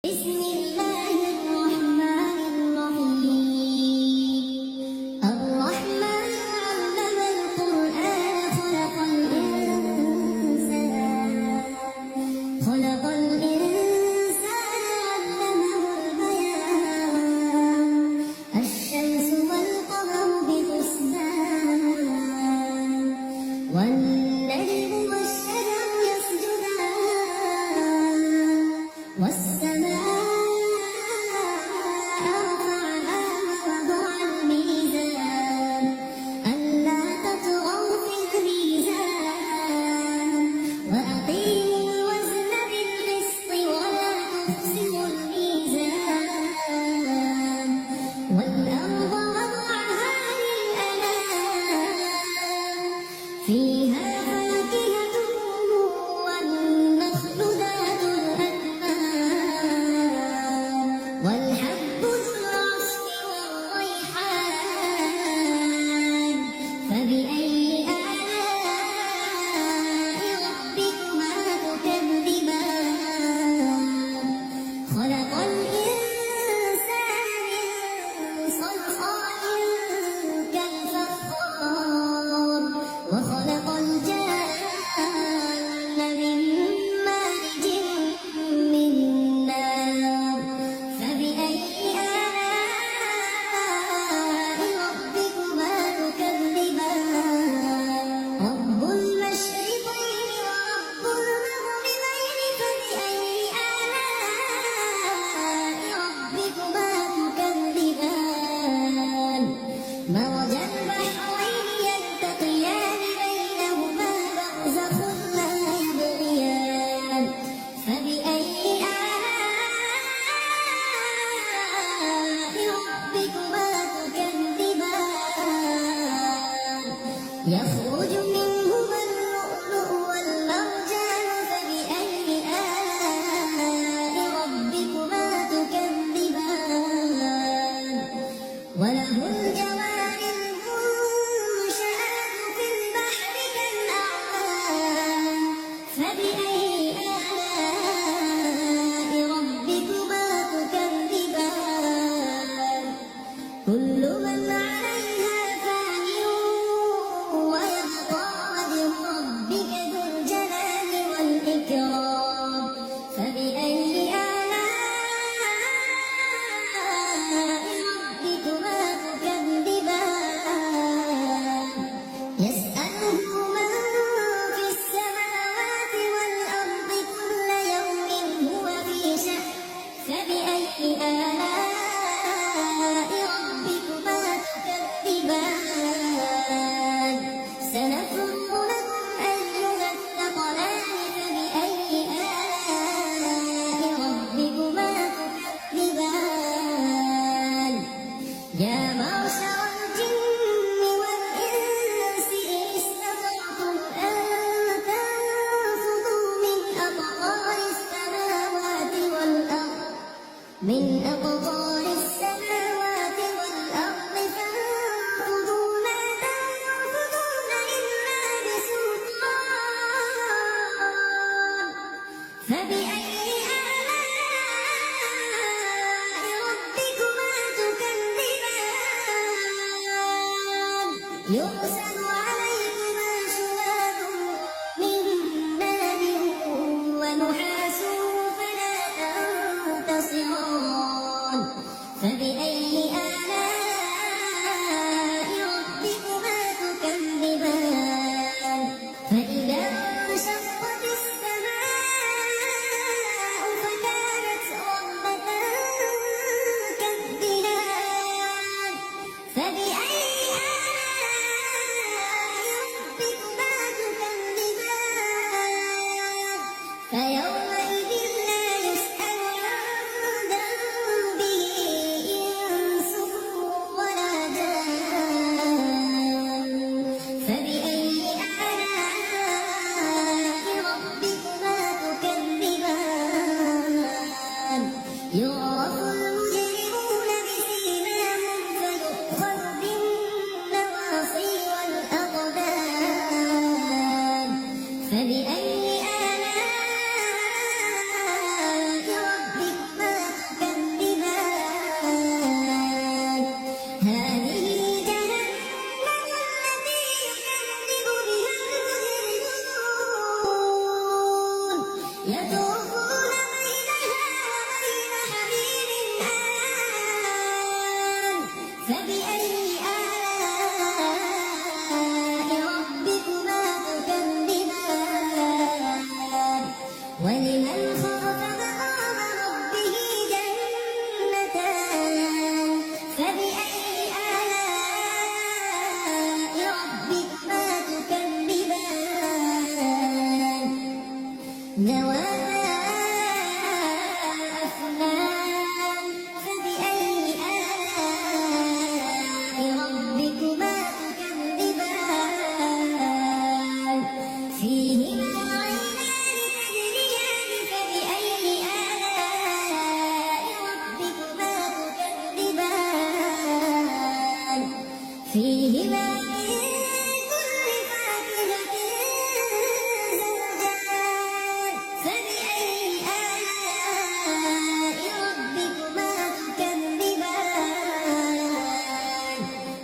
بسم الله الرحمن الرحيم الرحمن علم القرآن خلق الإنسان علمه البيان الشمس والقمر بحسبان والنجم والشجر يسجدان والسماء رفعها ووضع الميزان ألا تطغوا في الميزان وأقيموا الوزن بالقسط ولا تخسروا الميزان والأرض وضعها للأنام فيها فاكهة والنخل ذات الأكمام والحب ذو العصف والريحان فبأي آلاء ربكما تكذبان خلق الإنسان من صلصال كالفخار وخلق الجان من مارج من نار فبأي آلاء ربكما تكذبان رب المشرقين ورب المغربين فبأي آلاء ربكما تكذبان مرج البحرين يلتقيان بينهما برزخ لا يبغيان فبأي آلاء ربكما تكذبان يخرج منهما اللؤلؤ والمرجان فبأي آلاء ربكما تكذبان وله الجوار المنشآت في البحر كالأعلام فبأي آلاء ربكما تكذبان كل من عليها فان ويبقى وجه ربك ذو الجلال والإكرام فبأي آلاء ربكما تكذبان يسأله من في السماوات والأرض كل يوم هو في شأن فبأي آلاء ربكما تكذبان سنفرغ لكم أيها الثقلان فبأي آلاء ربكما تكذبان يا معشر الجن والإنس إن استطعتم أن تنفذوا من أقطار السماوات والأرض فانفذوا ما تنفذون إلا بسلطان فبأي آلاء ربكما تكذبان يرسل عليكما شواظ من نار ونحاس فلا تنتصران فبأي آلاء ربكما تكذبان فإذا انشقت السماء فكانت وردة كالدهان فبأي آلاء ربكما تكذبان فيومئذ لا يسأل عن ذنبه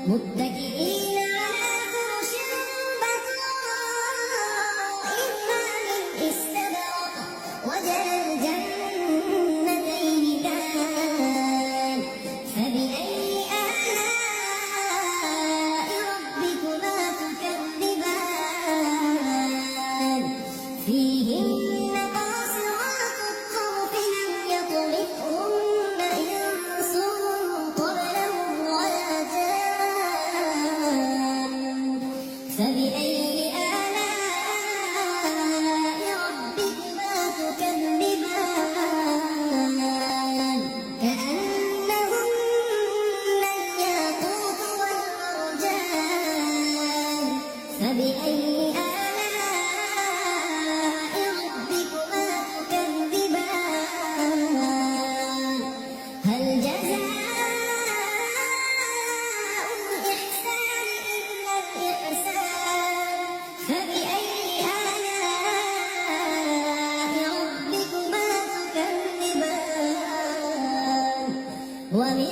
متكئين على فرش بطائنها من استبرق وجنى الجنتين دان فبأي آلاء ربكما تكذبان فيهن قاصرات الطرف لم يطمثهن إنس قبلهم ولا جان فبأي آلاء ربكما تكذبان كأنهن الياقوت والمرجان فبأي آلاء ربكما تكذبان هل جزاء الإحسان إلا الإحسان فبأي آلاء ربكما تكذبان ومن